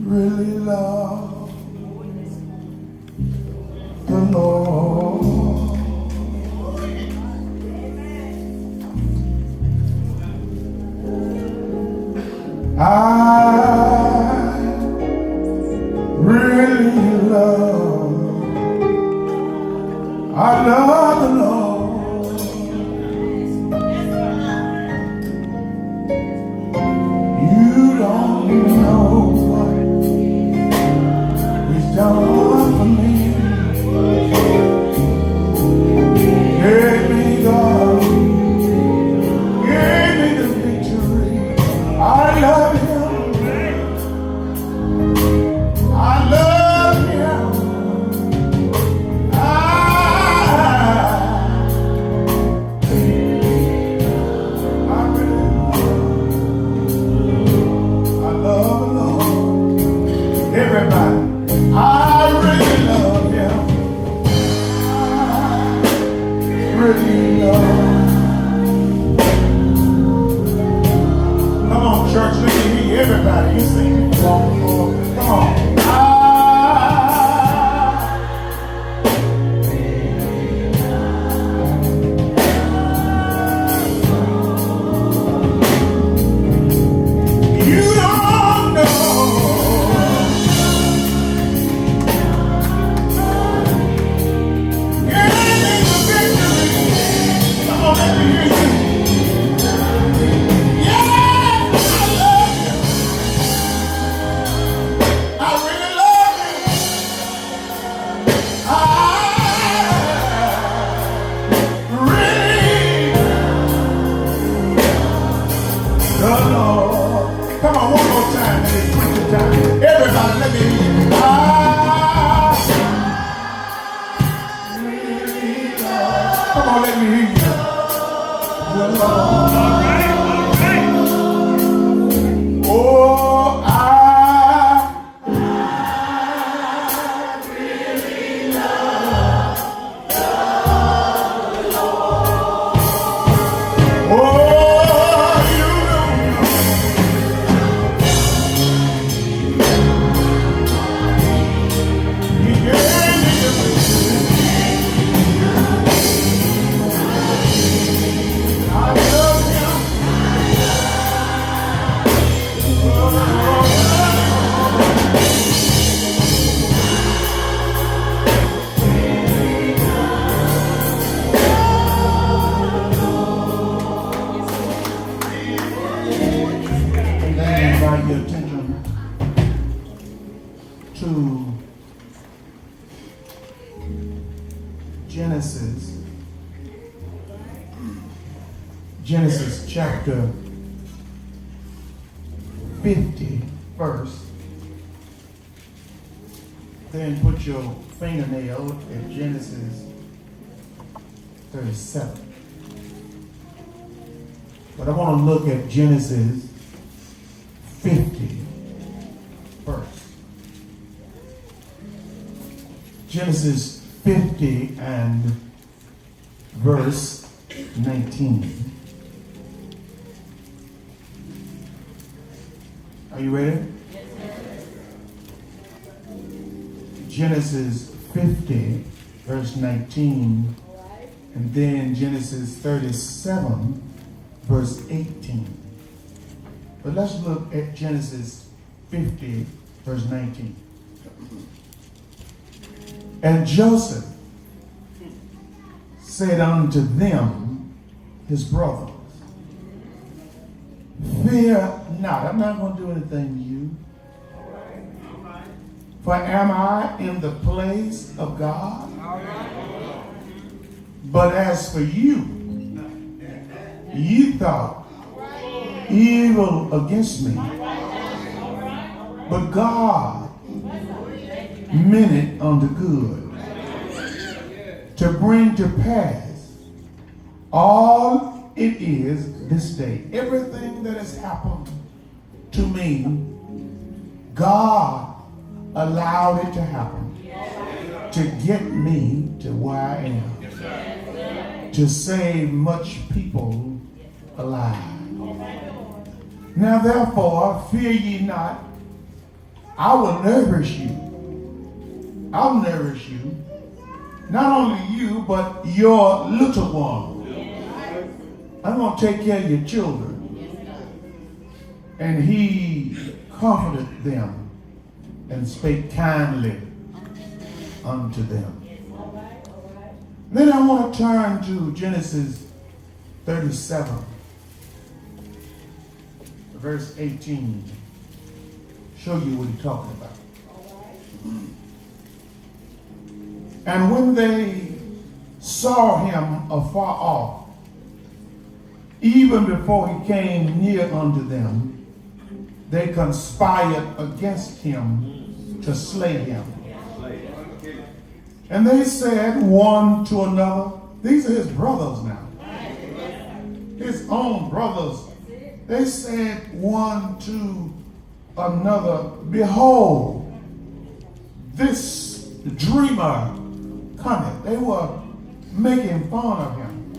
really love the Lord. I really I love the Lord. You don't know what He's done for me. Gave me God, gave me the victory. I love Him. I love Him. Everybody, I really love Him. I really love. Come on, church, let me hear you. Everybody, you sing. Come on. You don't know. Come on, one more time, man. Preach time. Everybody, let me hear you. Come on, let me hear you. All right. Oh, I really love the Lord. Oh, you your attention to Genesis chapter 50 first. Then put your fingernail at Genesis 37. But I want to look at Genesis 50 first. Genesis 50 and verse 19. Are you ready? Yes, sir. Genesis 50 verse 19 and then Genesis 37 verse 18. But let's look at Genesis 50, verse 19. And Joseph said unto them, his brothers, fear not. I'm not going to do anything to you. For am I in the place of God? But as for you, ye thought evil against me, but God meant it unto good, to bring to pass all it is this day. Everything that has happened to me, God allowed it to happen to get me to where I am, to save much people alive. Now therefore, fear ye not. I will nourish you. I'll nourish you. Not only you, but your little one. I'm going to take care of your children. And he comforted them and spake kindly unto them. Then I want to turn to Genesis 37, verse 18. Show you what he's talking about. And when they saw him afar off, even before he came near unto them, they conspired against him to slay him. And they said one to another, these are his brothers now, his own brothers. They said one to another, behold, this dreamer cometh. They were making fun of him.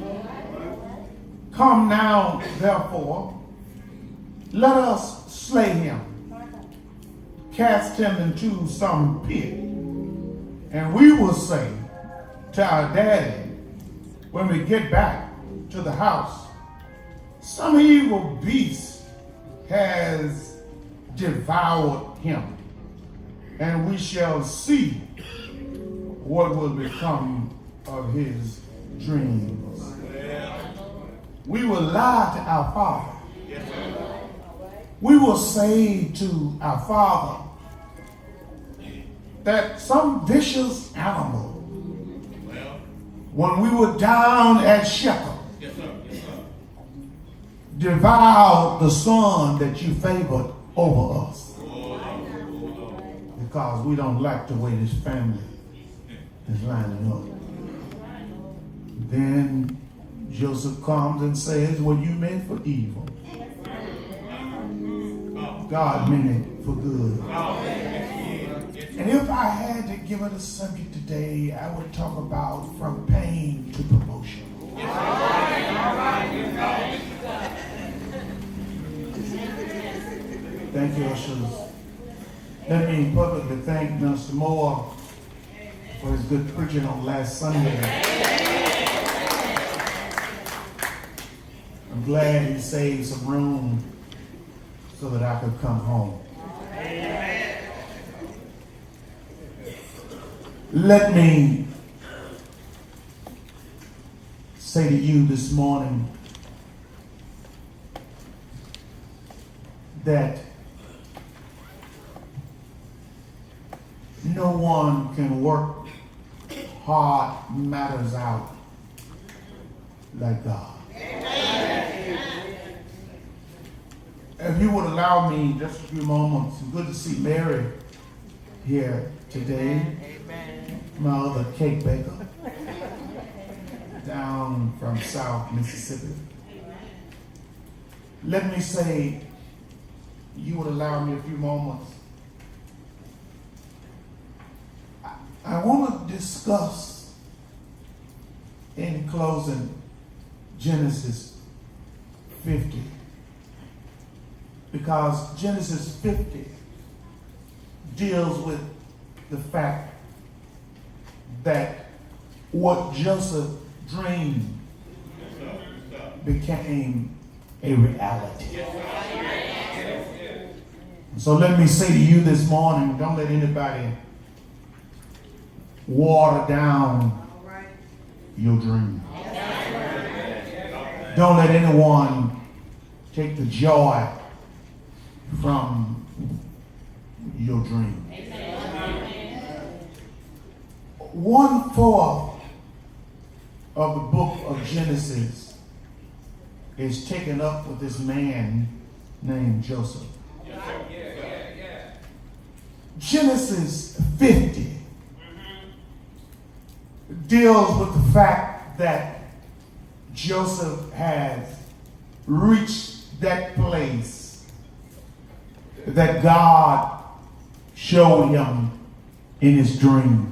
Come now, therefore, let us slay him, cast him into some pit, and we will say to our daddy, when we get back to the house, some evil beast has devoured him, and we shall see what will become of his dreams. We will lie to our father. We will say to our father that some vicious animal, when we were down at Shechem, devoured the son that you favored over us, because we don't like the way this family is lining up. Then Joseph comes and says, what you meant for evil, God meant it for good. And if I had to give it a subject today, I would talk about from pain to promotion. Thank you, ushers. Let me publicly thank Minister Moore for his good preaching on last Sunday. I'm glad he saved some room so that I could come home. Amen. Let me say to you this morning that no one can work hard matters out like God. If you would allow me just a few moments, it's good to see Mary here today. Amen. My other cake baker down from South Mississippi. Let me say, you would allow me a few moments. I want to discuss in closing Genesis 50. Because Genesis 50 deals with the fact that what Joseph dreamed became a reality. So let me say to you this morning, don't let anybody water down your dream. Don't let anyone take the joy from your dream. 1/4 of the book of Genesis is taken up with this man named Joseph. Genesis 50 deals with the fact that Joseph has reached that place that God showed him in his dream.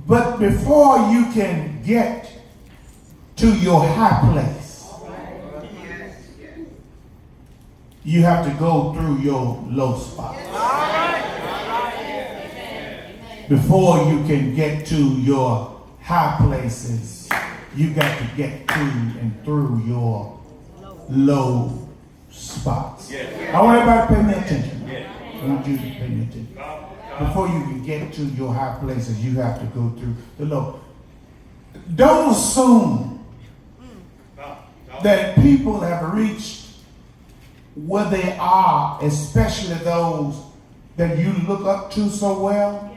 But before you can get to your high place, you have to go through your low spot before you can get to your high places. You got to get to and through your low spots. I want everybody to pay me attention. I want you to pay me attention. Before you can get to your high places, you have to go through the low. Don't assume that people have reached where they are, especially those that you look up to so well.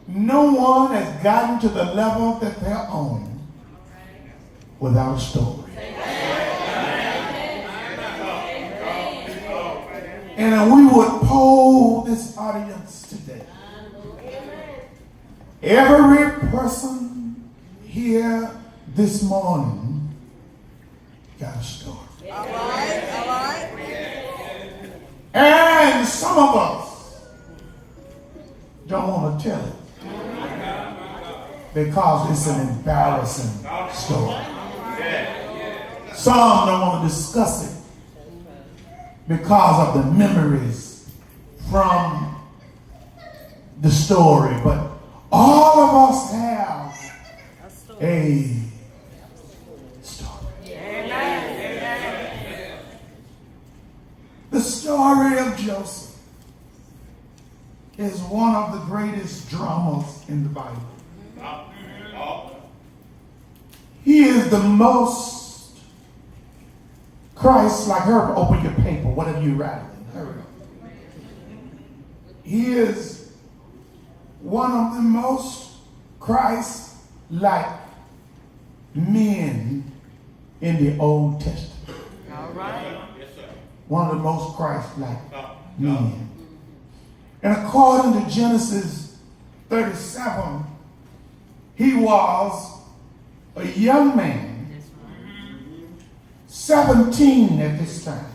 No one has gotten to the level that they're on without a story. And we would poll this audience today. Every person here this morning got a story. All right. And some of us don't want to tell it because it's an embarrassing story. Some don't want to discuss it because of the memories from the story. But all of us have a story. The story of Joseph is one of the greatest dramas in the Bible. He is the most Christ-like. Herb, open your paper. What have you writing? Hurry up. He is one of the most Christ-like men in the Old Testament. All right. One of the most Christ-like men. And according to Genesis 37, he was a young man, 17 at this time.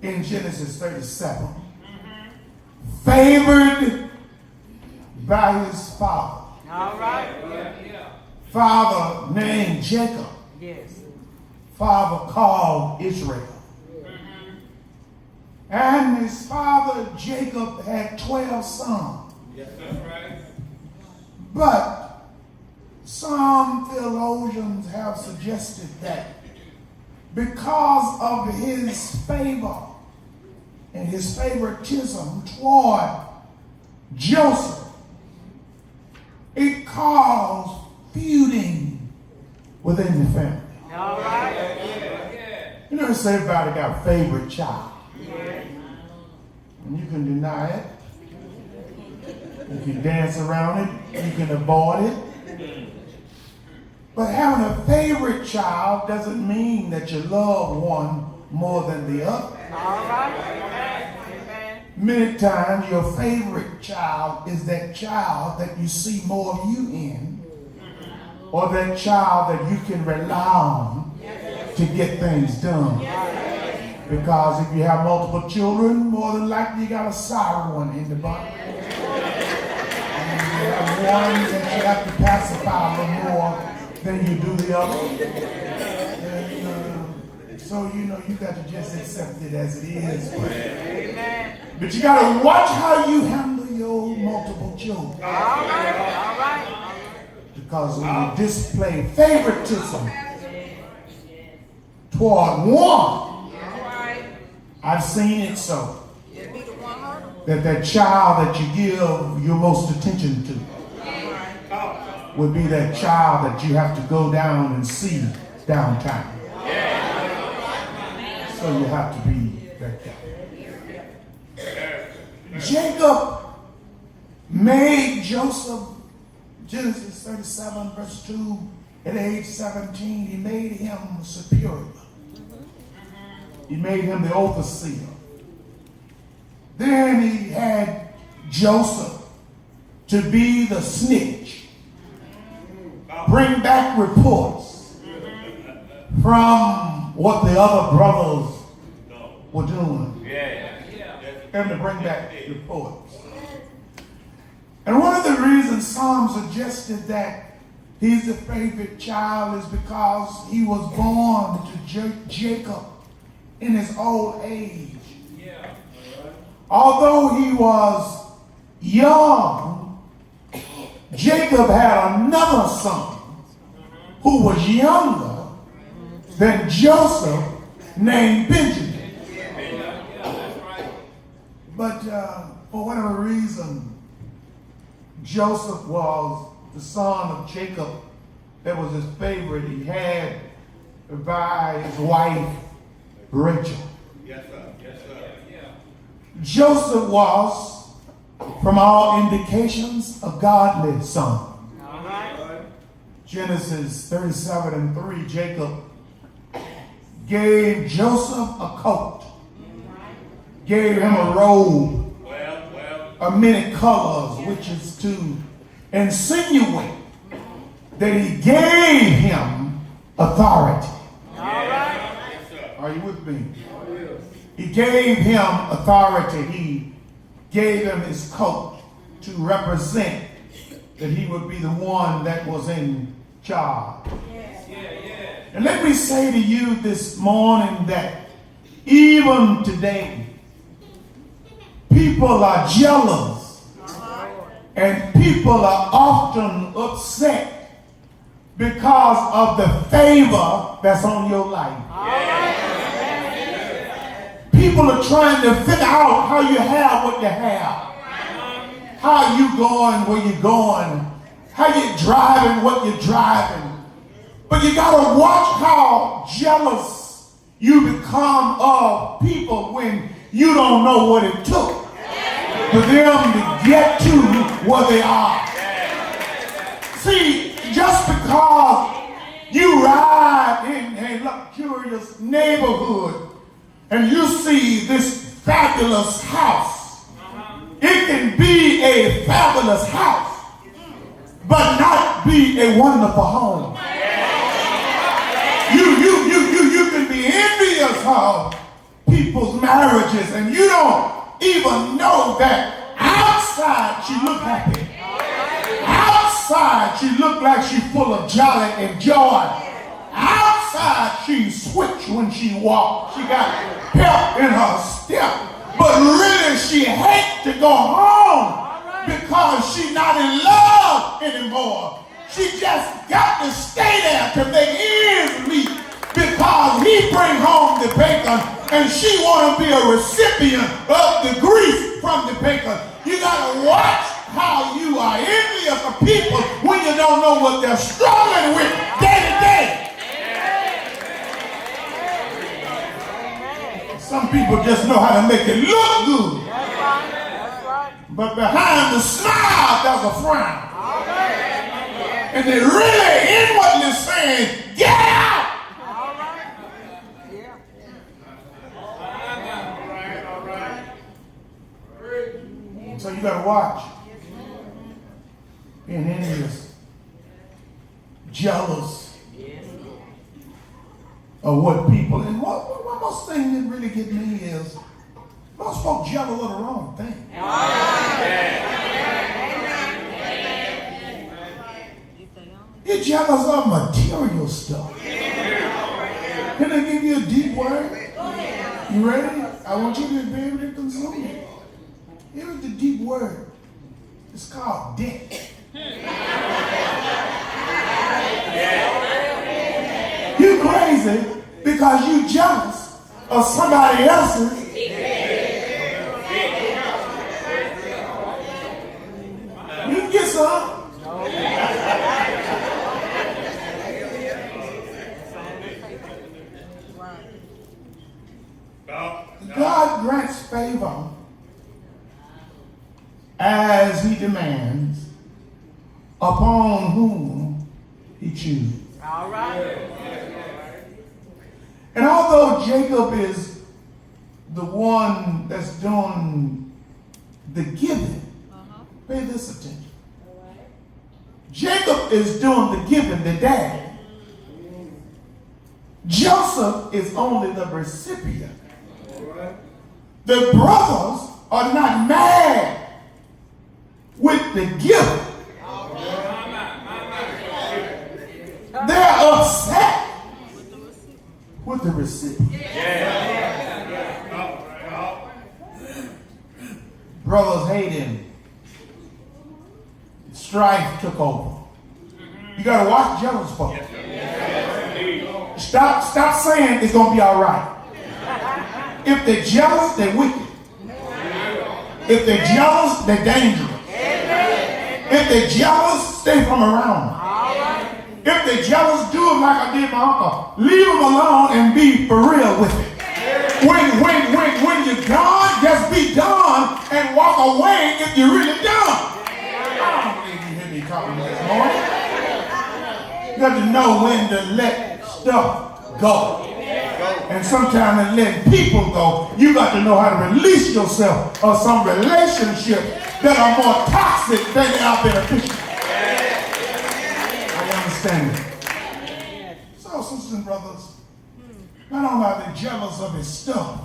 In Genesis 37, favored by his father. All right. Father named Jacob. Yes. Father called Israel. And his father Jacob had 12 sons. Yes, that's right. But some theologians have suggested that because of his favor and his favoritism toward Joseph, it caused feuding within the family. All right. You know, say everybody got a favorite child. And you can deny it. You can dance around it. You can avoid it. But having a favorite child doesn't mean that you love one more than the other. All right. Amen. Many times your favorite child is that child that you see more of you in, or that child that you can rely on to get things done. Because if you have multiple children, more than likely you got a sorry one in the bunch. And you have one that you have to pacify a little more than you do the other. And, so, you know, you got to just accept it as it is. But you got to watch how you handle your multiple children. All right. Because when you display favoritism toward one, I've seen it so that child that you give your most attention to would be that child that you have to go down and see downtown. So you have to be that guy. Jacob made Joseph, Genesis 37 verse 2, at age 17, he made him superior. He made him the overseer. Then he had Joseph to be the snitch. Bring back reports from what the other brothers were doing. And to bring back reports. And one of the reasons some suggested that he's the favorite child is because he was born to Jacob in his old age. Although he was young, Jacob had another son who was younger than Joseph, named Benjamin. But for whatever reason, Joseph was the son of Jacob. That was his favorite. He had by his wife, Rachel. Yes, sir. Yes, sir. Joseph was, from all indications, a godly son. All right. Genesis 37:3, Jacob gave Joseph a coat, gave him a robe of many colors, which is to insinuate that he gave him authority. All right. Are you with me? He gave him authority. He gave him his coat to represent that he would be the one that was in charge. And let me say to you this morning that even today, people are jealous and people are often upset because of the favor that's on your life. People are trying to figure out how you have what you have. How you going where you going. How you driving what you're driving. But you got to watch how jealous you become of people when you don't know what it took for them to get to where they are. See, just because you ride in a luxurious neighborhood and you see this fabulous house, it can be a fabulous house, but not be a wonderful home. You can be envious of people's marriages and you don't even know that outside she look happy. Outside she look like she's full of jolly and joy. Outside she switch when she walks. She got pep in her step. But really she hates to go home because she's not in love anymore. She just got to stay there to make ends meet because he bring home the bacon and she want to be a recipient of the grease from the bacon. You got to watch how you are envious of people when you don't know what they're struggling with day to day. Some people just know how to make it look good. That's right. But behind the smile, there's a frown. And they really inwardly saying, get out! All right. Yeah. So you got to watch. Being envious, jealous of what people, and one most thing that really get me is most folks jealous of the wrong thing. You're jealous of material stuff. Can I give you a deep word? You ready? I want you to be able to consume it. Here's the deep word. It's called debt. You crazy because you jealous of somebody else's. You can get some. God grants favor as he demands upon whom he chooses. All right. And although Jacob is the one that's doing the giving, pay this attention. Jacob is doing the giving, the dad. Joseph is only the recipient. The brothers are not mad with the gift. They're upset with the recipient. brothers hating. Strife took over. You got to watch jealous folks. Stop saying it's going to be all right. If they're jealous, they're wicked. If they're jealous, they're dangerous. If they're jealous, stay from around them. If they're jealous, do them like I did my uncle. Leave them alone and be for real with it. When you're done, just be done and walk away if you're really done. I don't believe you hear me talking this morning. You got to know when to let stuff go. And sometimes in letting people go, you got to know how to release yourself of some relationships that are more toxic than they are beneficial. I understand it. So, sisters and brothers, not only are they jealous of his stuff,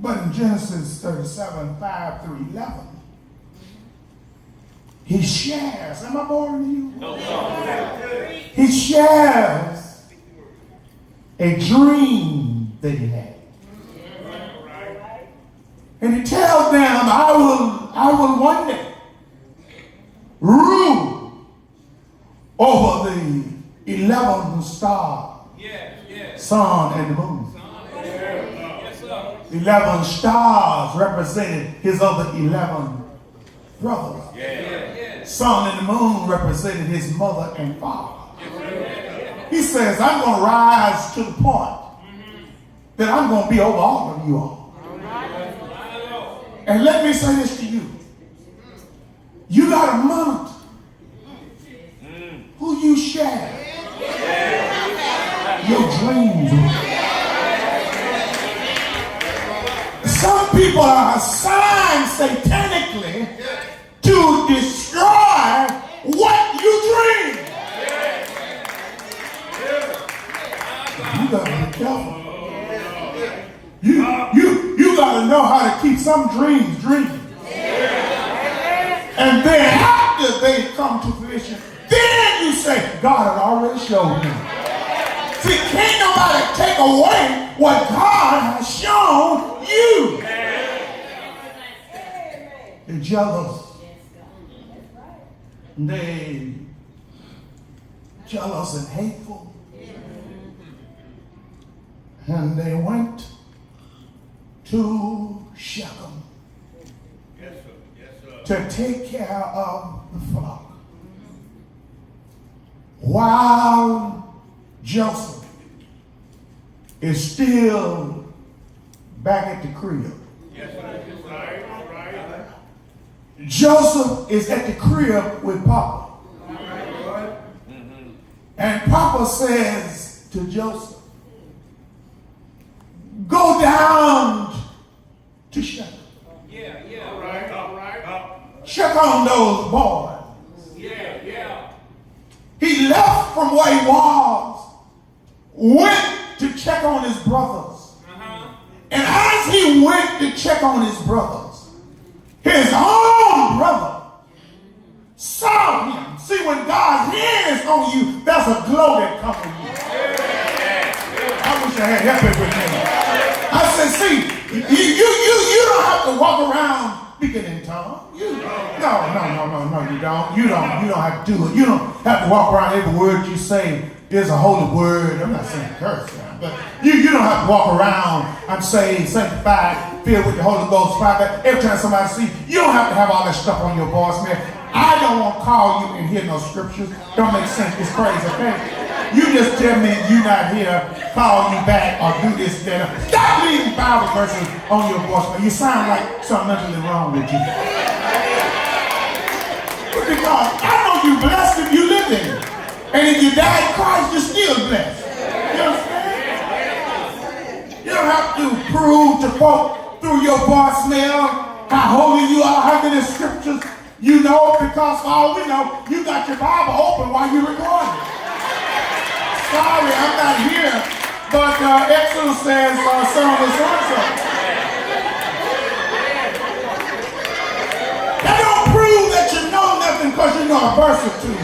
but in Genesis 37, 5 through 11, he shares. Am I boring you? No. He shares a dream that he had. And he tells them, I will one day rule over the 11 stars, sun and the moon. 11 stars represented his other 11 brothers. Sun and the moon represented his mother and father. He says, I'm going to rise to the point that I'm going to be over all of you all. And let me say this to you. You got to monitor who you share your dreams with. Some people are assigned satanically to destroy what you dream. You got to be careful. You got to know how to keep some dreams dreaming. And then after they come to fruition, then you say, God had already showed me. See, can't nobody take away what God has shown you. They're jealous. They jealous and hateful. And they went to Shechem to take care of the flock. While Joseph is still back at the crib. Joseph is at the crib with Papa. And Papa says to Joseph, go down to Shechem. Check on those boys. He left from where he was, went to check on his brothers. And as he went to check on his brothers, his own brother saw him. See, when God's hand is on you, that's a glow that comes from you. I wish I had help it with me. I said, see, you don't have to walk around speaking in tongues. No, you don't. You don't have to do it. You don't have to walk around every word you say. There's a holy word. I'm not saying curse now, but you don't have to walk around. I'm saying sanctified, filled with the Holy Ghost fire. Every time somebody sees you don't have to have all that stuff on your voice, man. I don't want to call you and hear no scriptures. Don't make sense. It's crazy, okay? You just tell me you're not here, call you back, or do this, that. Stop leaving Bible verses on your voice, man. You sound like something mentally wrong with you. Because I know you're blessed if you live in it. And if you die in Christ, you're still blessed. You understand? You don't have to prove to folk through your voicemail how holy you are, how many scriptures you know, because for all we know, you got your Bible open while you're recording. Sorry, I'm not here, but Exodus says so and so. That don't prove that you know nothing because you know a verse or two.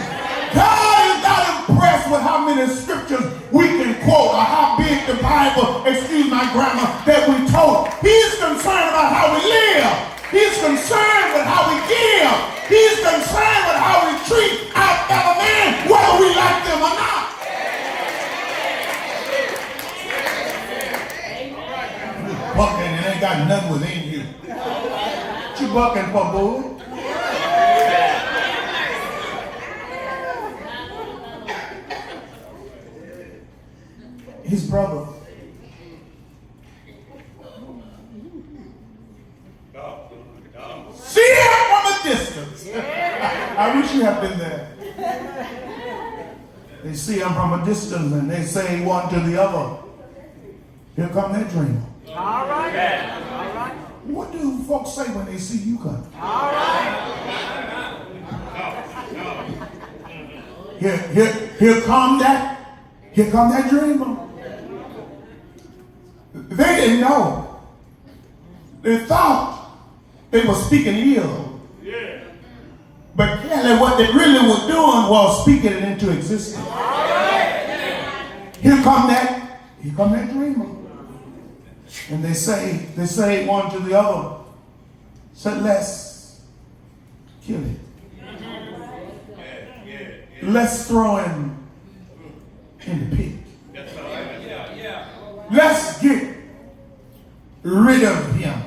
God is not impressed with how many scriptures we can quote or how big the the Bible, excuse my grammar, that we told. He's concerned about how we live. He's concerned with how we give. He's concerned with how we treat our fellow man, whether we like them or not. Bucking and ain't got nothing within you. What you bucking for, boy? His brother. See him from a distance. I wish you had been there. They see him from a distance and they say one to the other, here come that dreamer. All right. All right. What do folks say when they see you come? All right. Here come that dreamer. They didn't know. They thought they were speaking ill. Yeah. But clearly what they really were doing was speaking it into existence. Here come that dreamer. And they say one to the other, said, let's kill it. Let's throw him in the pit. Let's get rid of him.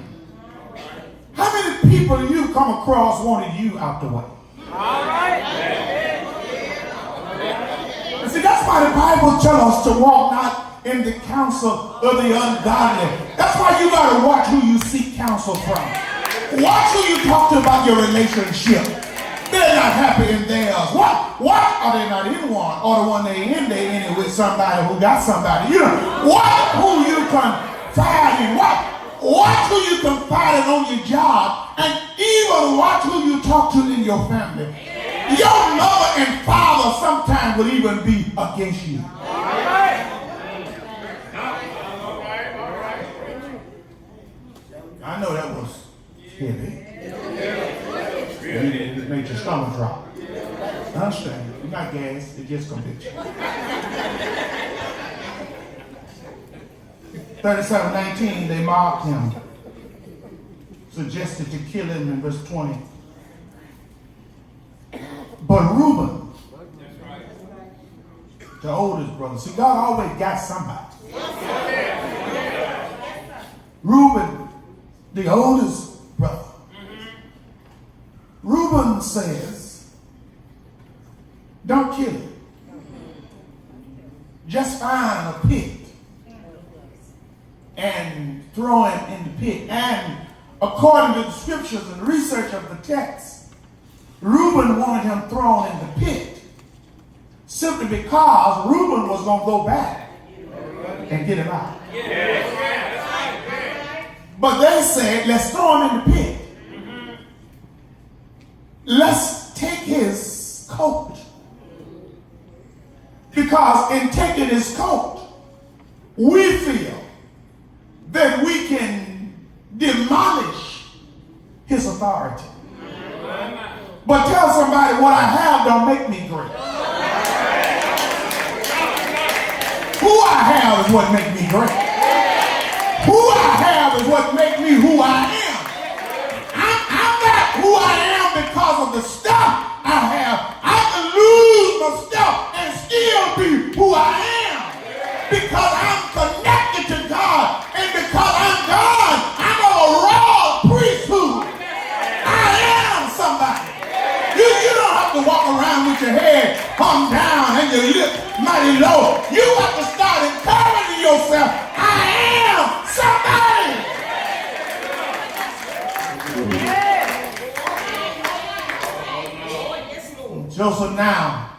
How many people you come across wanted you out the way? All right. And see, that's why the Bible tells us to walk not in the counsel of the ungodly. That's why you got to watch who you seek counsel from. Watch who you talk to about your relationship. They're not happy in theirs. What are they not in one? Or the one they in it with somebody who got somebody. You know, watch who you confide in. Watch who you confide in on your job. And even watch who you talk to in your family. Your mother and father sometimes will even be against you. All right. I know that was heavy. It made your stomach drop. I understand. You're not gas, it just conviction. 37:19, they mocked him, suggested to kill him in verse 20. But Reuben, the oldest brother, see, God always got somebody. Reuben, the oldest brother. Reuben says, don't kill him. Just find a pit and throw him in the pit. And according to the scriptures and research of the text, Reuben wanted him thrown in the pit simply because Reuben was going to go back and get him out. But they said, let's throw him in the pit. Let's take his coat. Because in taking his coat, we feel that we can demolish his authority. But tell somebody, what I have don't make me great. Who I have is what makes me great. Who I have is what makes me who I am. I'm not who I am because of the stuff I have. I can lose my stuff and still be who I am. Because I'm connected to God. And because I'm God, I'm a royal priesthood. I am somebody. You don't have to walk around with your head hung down and your lip mighty low. You have to start encouraging yourself. I am somebody. Joseph now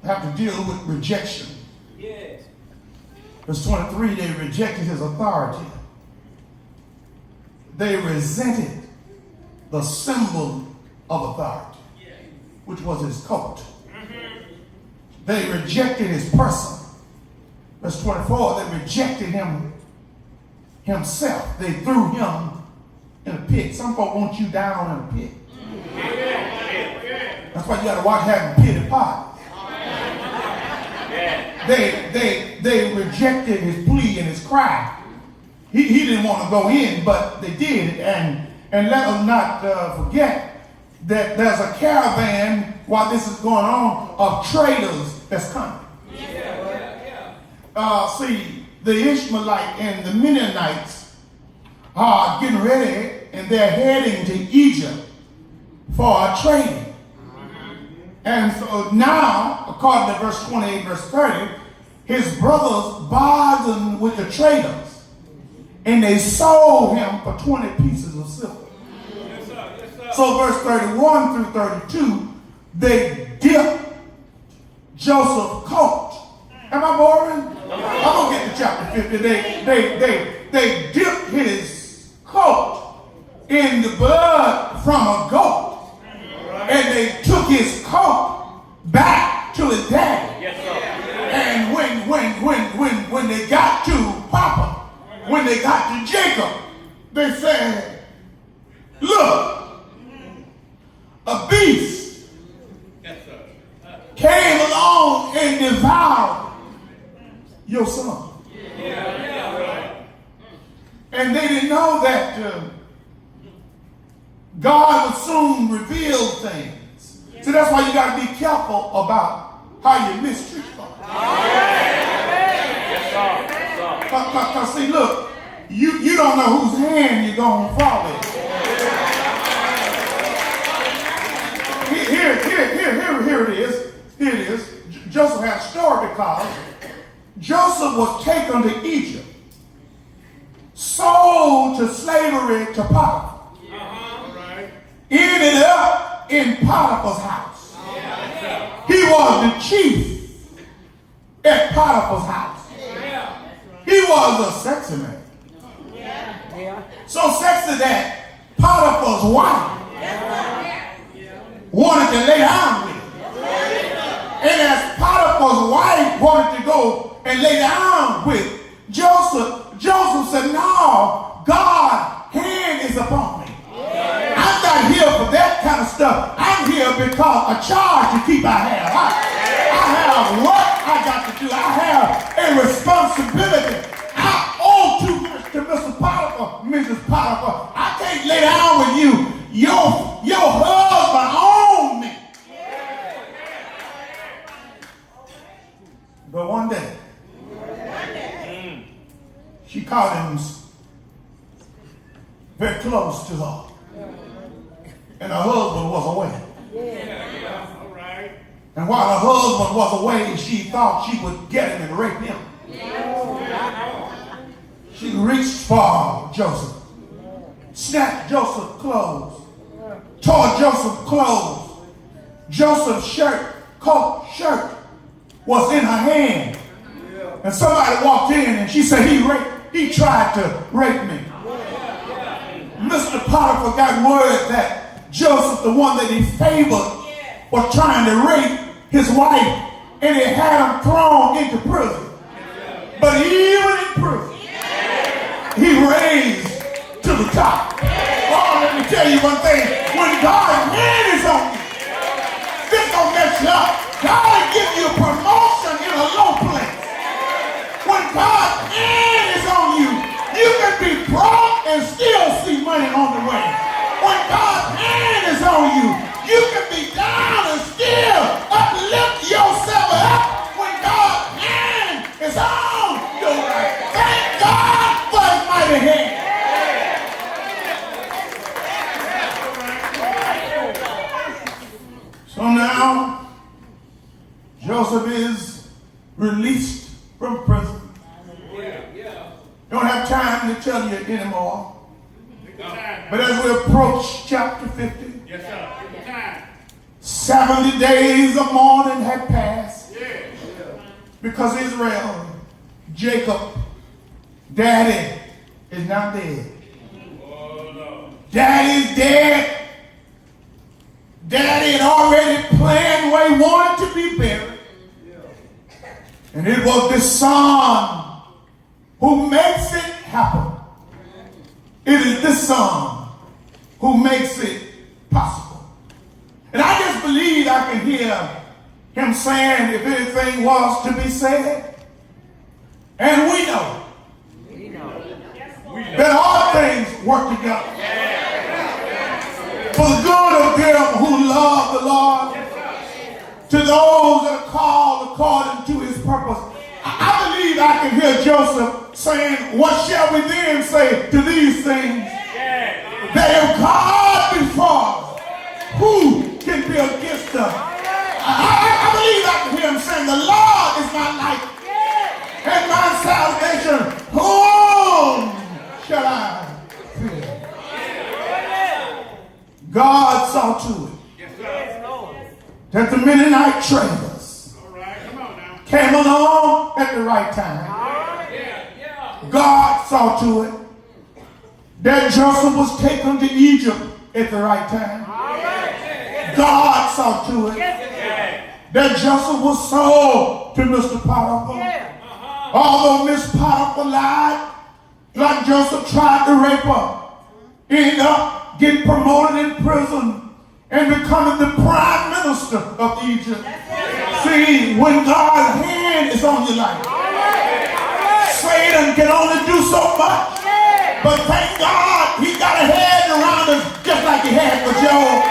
have to deal with rejection. Yes. Verse 23, they rejected his authority. They resented the symbol of authority, which was his coat. They rejected his person. Verse 24, they rejected him himself. They threw him in a pit. Some folk want you down in a pit. That's why you got to watch having pity parties. they rejected his plea and his cry. He didn't want to go in, but they did. And let us not forget that there's a caravan while this is going on of traders that's coming. See, the Ishmaelite and the Mennonites are getting ready and they're heading to Egypt for a trading. And so now, according to verse 28, verse 30, his brothers bargained with the traders and they sold him for 20 pieces of silver. Yes, sir. Yes, sir. So verse 31 through 32, they dipped Joseph's coat. Am I boring? I'm going to get to chapter 50. They dipped his coat in the blood from a goat. And they took his coat back to his daddy. Yes, sir. And when they got to Papa, when they got to Jacob, they said, look, a beast Yes, sir. came along and devoured your son. And they didn't know that God would soon reveal things. So that's why you got to be careful about how you mistreat folks. Yes, sir. Yes, sir. Because see, look, you don't know whose hand you're going to fall in. Here it is. Here it is. Joseph has a story because Joseph was taken to Egypt, sold to slavery to Potiphar. Ended up in Potiphar's house. He was the chief at Potiphar's house. He was a sexy man. So sexy that Potiphar's wife wanted to lay down with him. And as Potiphar's wife wanted to go and lay down with Joseph, Joseph said, no, God's hand is upon me. I'm not here for that kind of stuff. I'm here because a charge to keep I have. I have work I got to do. I have a responsibility. I owe too much to Mr. Potiphar, Mrs. Potiphar. I can't lay down with you. Your husband owned me. But one day, she caught him very close to her. And her husband was away. All right. And while her husband was away, she thought she would get him and rape him. She reached for Joseph, snatched Joseph's clothes, tore Joseph's clothes. Joseph's coat shirt was in her hand. And somebody walked in and she said, he tried to rape me. Mr. Potiphar got word that Joseph, the one that he favored, was trying to rape his wife, and he had him thrown into prison. But even in prison, he raised to the top. Oh, let me tell you one thing. When God's hand is on you, this don't mess you up. God will give you a promotion in a low place. When God's hand is on you, you can be broke and still see money on the way. When God's hand is on you, you can be down and still uplift yourself up. When God's hand is on your life, thank God for his mighty hand. So now, Joseph is released from prison. Don't have time to tell you anymore. But as we approach chapter 50, Yes, sir. 70 days of mourning had passed because Israel, Jacob, daddy is not dead. Daddy's dead. Daddy had already planned where he wanted to be buried. And it was the son who makes it happen. It is this son who makes it possible. And I just believe I can hear him am saying if anything was to be said, and we know that all things work together for the good of them who love the Lord, to those that are called according to his purpose. I believe I can hear Joseph saying, what shall we then say to these things? That if God before us, who can be against us? I believe I can hear him saying, the Lord is my light and my salvation. Whom shall I fear? God saw to it that the Midianite traders came along at the right time. God saw to it that Joseph was taken to Egypt at the right time. God saw to it that Joseph was sold to Mr. Potiphar. Although Miss Potiphar lied, like Joseph tried to rape her, ended up getting promoted in prison and becoming the prime minister of Egypt. See, when God's hand is on your life, Satan can only do so much. But thank God he got a head around us just like he had for Job.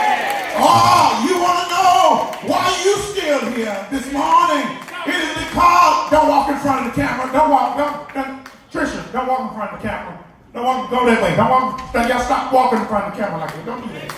Oh, you want to know why you still here this morning? It is because, don't walk in front of the camera. Trisha, don't walk in front of the camera. Don't walk, go that way. Don't walk, y'all stop walking in front of the camera like that. Don't do that.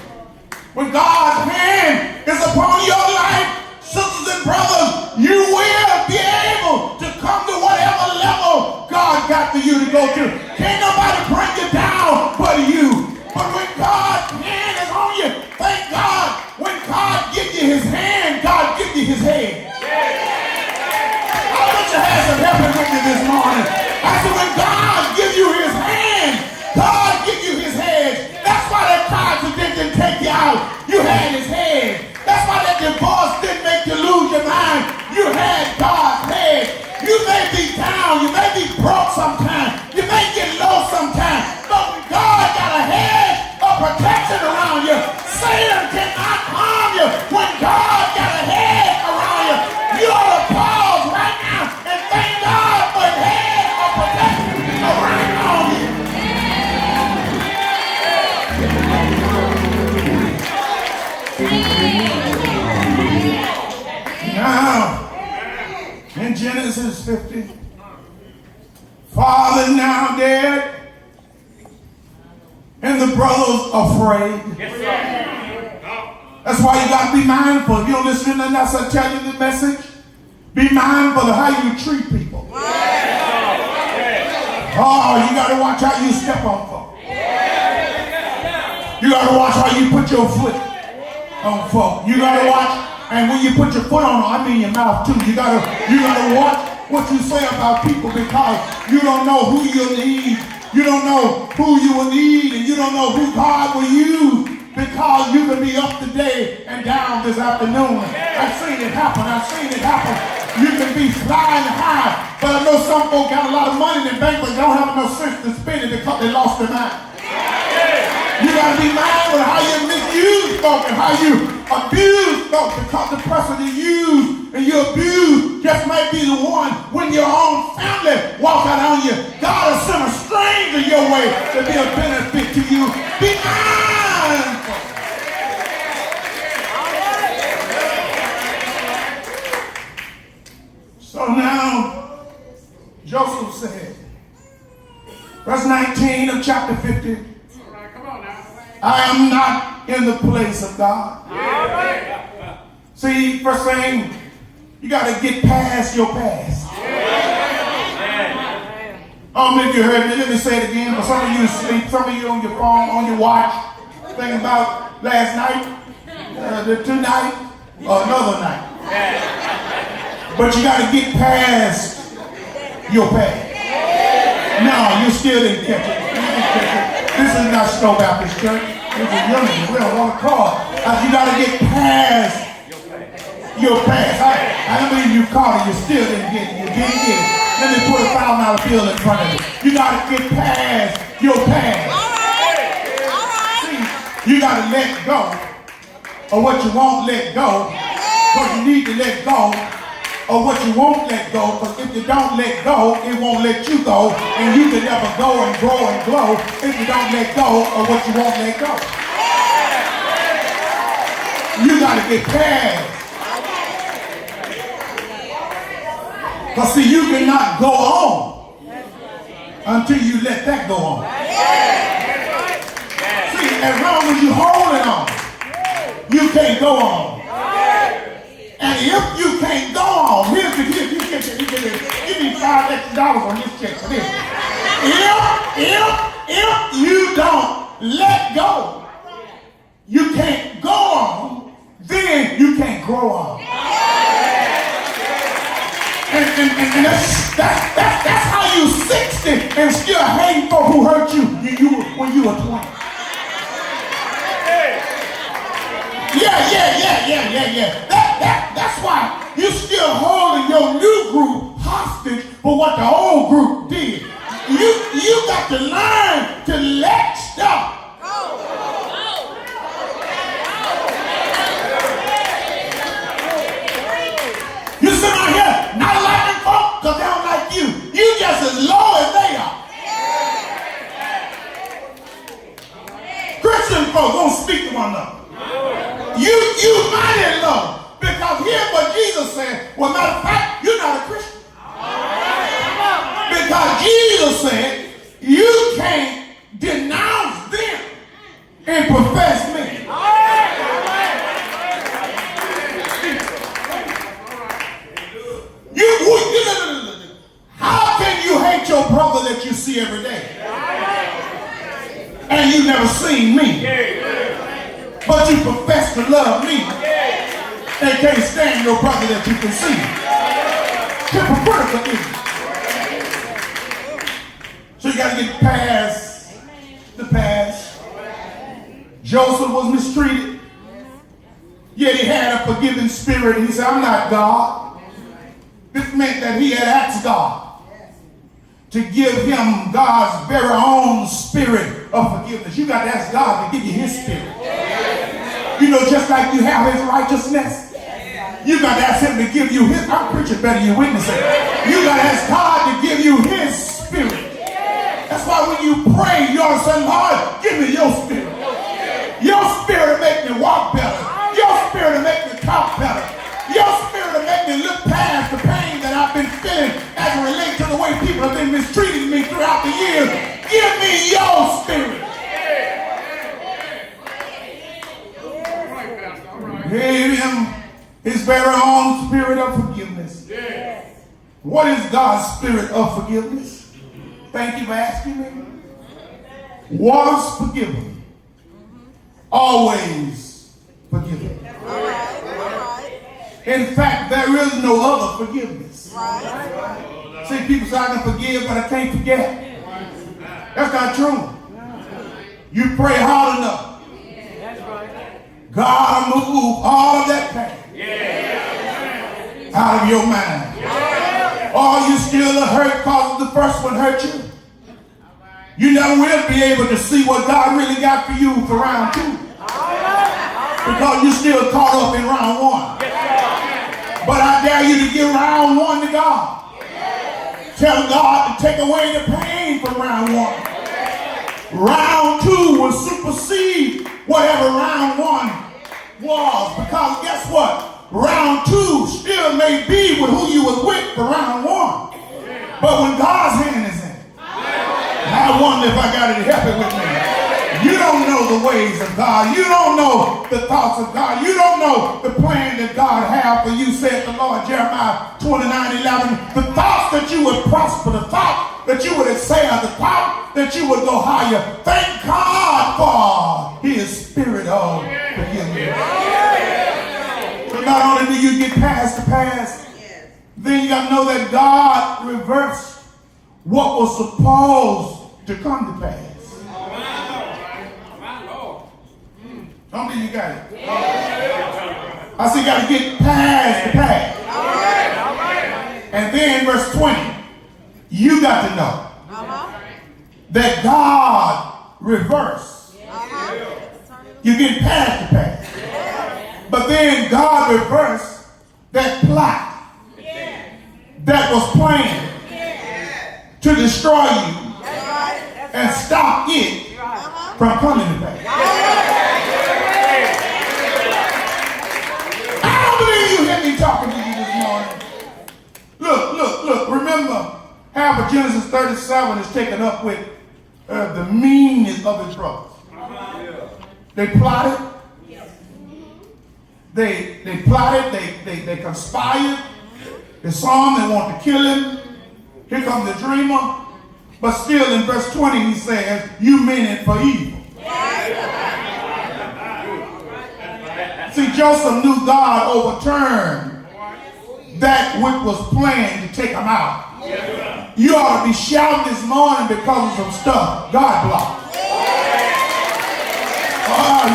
When God's hand is upon your life, sisters and brothers, you will be able to come to whatever level God got for you to go to. Can't nobody bring you down but you. But when God's hand is on you, thank God, when God gives you his hand, God gives you his head. I bet you had some helping with you this morning. I said when God gives you his hand, God gives you his head. That's why that contradiction didn't take you out. You had his head. That's why that divorce didn't make you lose your mind. You had God's head. You may be down. You may be broke sometimes. You may get low sometimes. But when God got a head of protection around you, Satan cannot harm you. When God got a head around you, you ought to pause right now and thank God for his head of protection around you. Now, in Genesis 50, father now dead, and the brothers afraid. That's why you got to be mindful. If you don't listen to nothing else I tell you the message, be mindful of how you treat people. Oh, you got to watch how you step on folk. You got to watch how you put your foot on folk. You got to watch. And when you put your foot on them, I mean your mouth too. You gotta watch what you say about people because you don't know who you'll need. You don't know who you will need, and you don't know who God will use because you can be up today and down this afternoon. I've seen it happen. You can be flying high, but I know some folks got a lot of money in the bank, but they don't have enough sense to spend it because they lost their mind. You got to be mindful of how you misuse folk and how you abuse folk because the person you use and you abuse just might be the one when your own family walk out on you. God will send a stranger your way to be a benefit to you. Be mindful. So now, Joseph said, verse 19 of chapter 50, I am not in the place of God. See, first thing, you got to get past your past. If you heard me, let me say it again. For some of you asleep, some of you on your phone, on your watch, thinking about last night, tonight, or another night. But you got to get past your past. No, you still didn't catch it. This is not Snow Baptist Church. This is Unity. We don't want to call. You got to get past your past. I don't believe you caught it. You still didn't get it. You didn't get it. Let me put a $1,000 bill in front of you. You got to get past your past. See, you got to let go of what you won't let go Because you need to let go of what you won't let go. Because if you don't let go, it won't let you go. And you can never go and grow and glow if you don't let go of what you won't let go. You got to get past. Because see, you cannot go on until you let that go on. See, as long as you're holding on, you can't go on. And if you can't go on, give me $5 extra on this check for this. If you don't let go, you can't go on, then you can't grow on. And that's how you 60 and still hating for who hurt you when you were 20. Yeah. That's why you still holding your new group hostage for what the old group did. You got to learn to let stuff go. You sit out here not liking folks because they don't like you. You just as low as they are. Christian folks don't speak to one another. You mighty low. Because here's what Jesus said. Well, matter of fact, you're not a Christian. Because Jesus said, you can't denounce them and profess me. How can you hate your brother that you see every day? And you never seen me. But you profess to love me and can't stand your brother that you can see. Hypocritical ignorance. So you got to get past the past. Joseph was mistreated. Yet he had a forgiving spirit. He said, I'm not God. This meant that he had asked God to give him God's very own spirit of forgiveness. You got to ask God to give you his spirit. You know, just like you have his righteousness, you got to ask him to give you his. I'm preaching better than you witnessing. You got to ask God to give you his spirit. That's why when you pray, you ought to say, Lord, give me your spirit. Your spirit will make me walk better. Your spirit will make me talk better. Your spirit will make me look past the pain that I've been feeling as it relates to the way people have been mistreating me throughout the years. Give me your spirit. Gave him his very own spirit of forgiveness. What is God's spirit of forgiveness? Thank you for asking me. Was forgiven. Always forgiven. In fact, there is no other forgiveness. See, people say I can forgive, but I can't forget. That's not true. You pray hard enough, God will move all of that pain out of your mind. Or you still hurt because the first one hurt you. You never will be able to see what God really got for you for round 2. Because you're still caught up in round 1. But I dare you to give round 1 to God. Tell God to take away the pain from round 1. Round 2 will supersede whatever round 1 was. Because guess what? Round 2 still may be with who you was with for round 1. But when God's hand is in it, I wonder if I got any help it with me. You don't know the ways of God. You don't know the thoughts of God. You don't know the plan that God has for you, said the Lord, Jeremiah 29:11. The thoughts that you would prosper, the thought that you would excel, the thought that you would go higher. Thank God for his spirit of forgiveness. So not only do you get past the past, then you got to know that God reversed what was supposed to come to pass. How many of you got it? I said you got to get past the past. And then verse 20, you got to know that God reversed. You get past the past. But then God reversed that plot that was planned to destroy you and stop it from coming to pass. I don't believe you hear me talking to you this morning. Look. Remember, half of Genesis 37 is taken up with the meanness of his brothers. They plotted. They plotted. They conspired. They saw him. They wanted to kill him. Here comes the dreamer. But still in verse 20 he says, you meant it for evil. See, Joseph knew God overturned that which was planned to take him out. You ought to be shouting this morning because of some stuff God blocked. I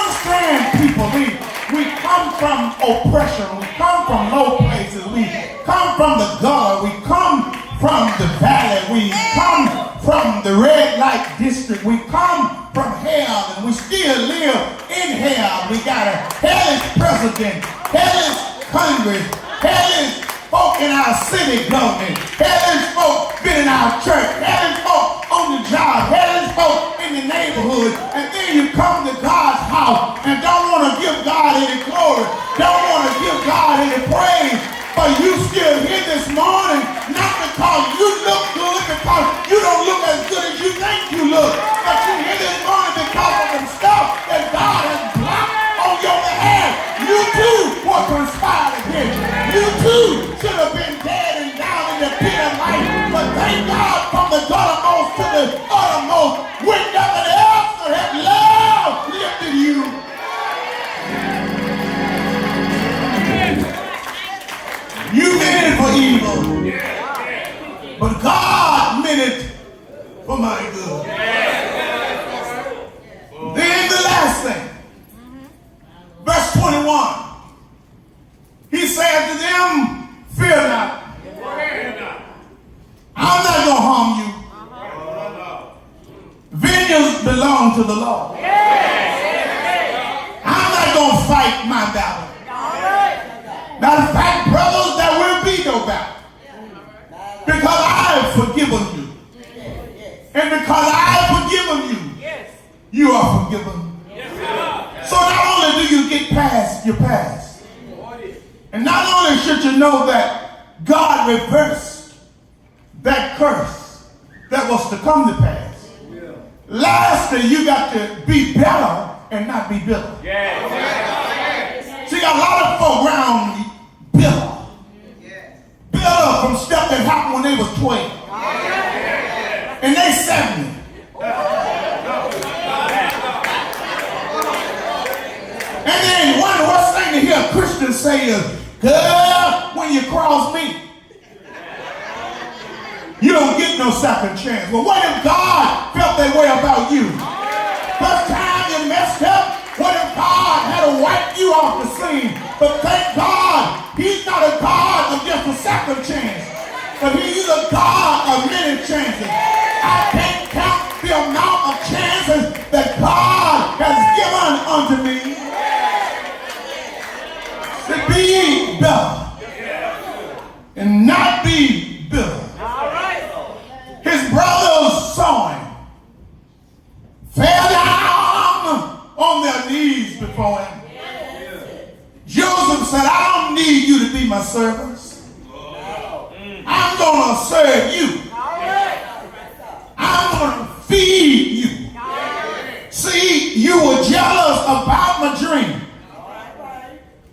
understand people. We come from oppression. We come from low places. We come from the gutter. We come from the valley. We come from the red light district. We come from hell, and we still live in hell. We got a hellish president, hellish Congress, hellish folk in our city government, hellish folk been in our church, hellish folk on the job, hellish folk in the neighborhood, and then you come to God's house and don't want to give God any glory, don't want to give God any praise, but you still here this morning, not because you look good, because you don't look as good as you think you look, but you here this morning because of some stuff that God has blocked on your behalf. You too were conspired against. You too should have been dead and down in the pit of life, but thank God from the guttermost to the uttermost, when nothing else could have love lifted you. You meant it for evil, but God meant it for my good. Then the last thing, verse 21, he said to them, fear not. I'm not going to harm you. Vengeance belongs to the Lord. I'm not going to fight my battle. Matter of fact, brothers, there will be no battle. Because I have forgiven you. And because I have forgiven you, you are forgiven. So not only do you get past your past, and not only should you know that God reversed that curse that was to come to pass, lastly, you got to be better and not be bitter. See, a lot of folk around me bitter. Bitter from stuff that happened when they was 12. And they 70. And then one of the worst things to hear a Christian say is, girl, when you cross me, you don't get no second chance. Well, what if God felt that way about you? First time you messed up, what if God had to wipe you off the scene? But thank God, he's not a God of just a second chance, but he's a God of many chances. I can't count the amount of chances that God has given unto me. To be better and not be bitter. His brothers saw him, fell down on their knees before him. Joseph said, I don't need you to be my servants. I'm going to serve you. I'm going to feed you. See, you were jealous about my dream.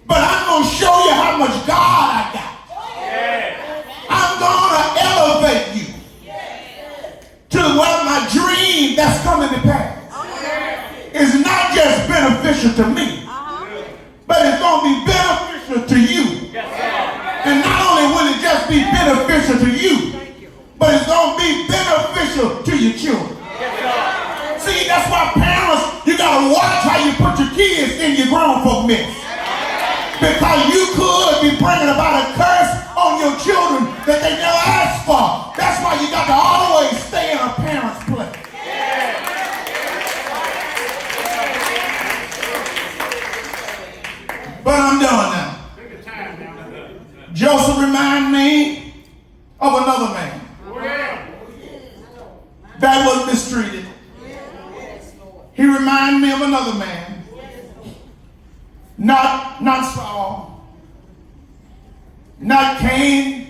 But I'm going to show you how much God I got. I'm going to elevate you to where my dream that's coming to pass is not just beneficial to me, but it's going to be beneficial to you. And not only will it just be beneficial to you, but it's going to be beneficial to your children. See, that's why parents, you got to watch how you put your kids in your grown folk mess. Because you could be bringing about a curse on your children that they never asked for. That's why you got to always stay in a parent's place. But I'm done. that was mistreated. He reminded me of another man. Not Saul. Not Cain.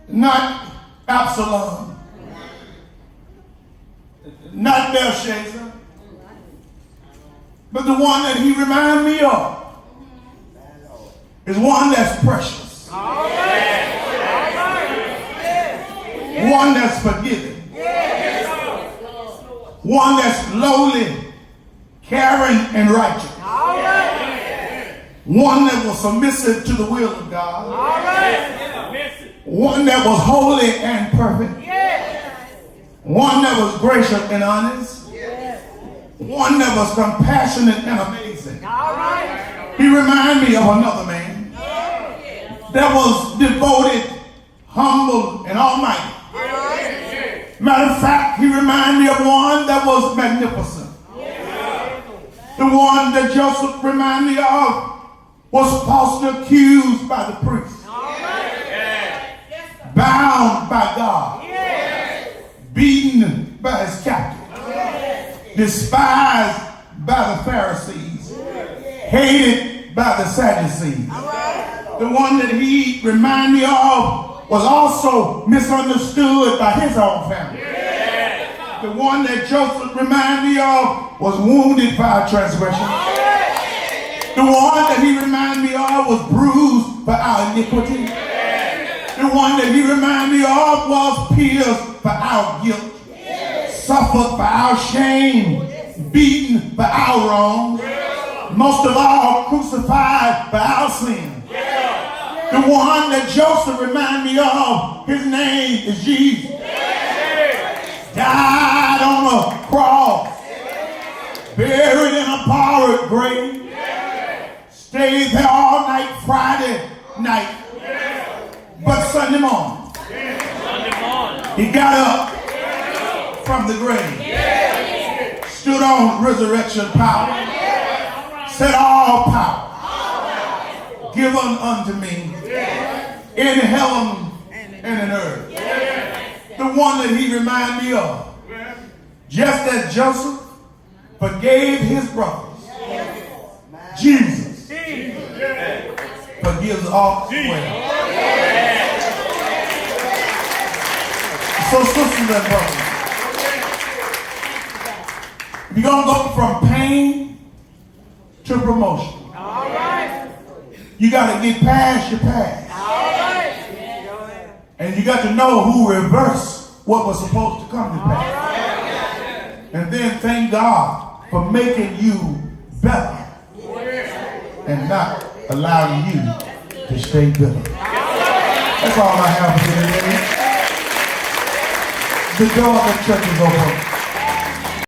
Not Absalom. Not Belshazzar. But the one that he reminded me of is one that's precious. One that's forgiving. One that's lowly, caring, and righteous. One that was submissive to the will of God. One that was holy and perfect. One that was gracious and honest. One that was compassionate and amazing. He reminded me of another man that was devoted, humble, and almighty. Matter of fact, he reminded me of one that was magnificent. The one that Joseph reminded me of was falsely accused by the priest. Bound by God. Beaten by his captain. Despised by the Pharisees. Hated by the Sadducees. The one that he reminded me of was also misunderstood by his own family. The one that Joseph reminded me of was wounded by our transgression. The one that he reminded me of was bruised for our iniquity. The one that he reminded me of was pierced for our guilt. Suffered for our shame. Beaten for our wrong. Most of all, crucified for our sin. The one that Joseph reminded me of, his name is Jesus. Died on a cross. Buried in a borrowed grave. Stayed there all night Friday night. But Sunday morning, he got up from the grave. Stood on resurrection power. Said, all power given unto me in heaven and in earth. The one that he reminded me of. Just as Joseph forgave his brothers, Jesus forgives all as well. So sisters and brothers, if you're going to go from pain to promotion, you got to get past your past. And you got to know who reversed what was supposed to come to pass. And then thank God for making you better and not allowing you to stay bitter. That's all I have for you today. The door of the church is open.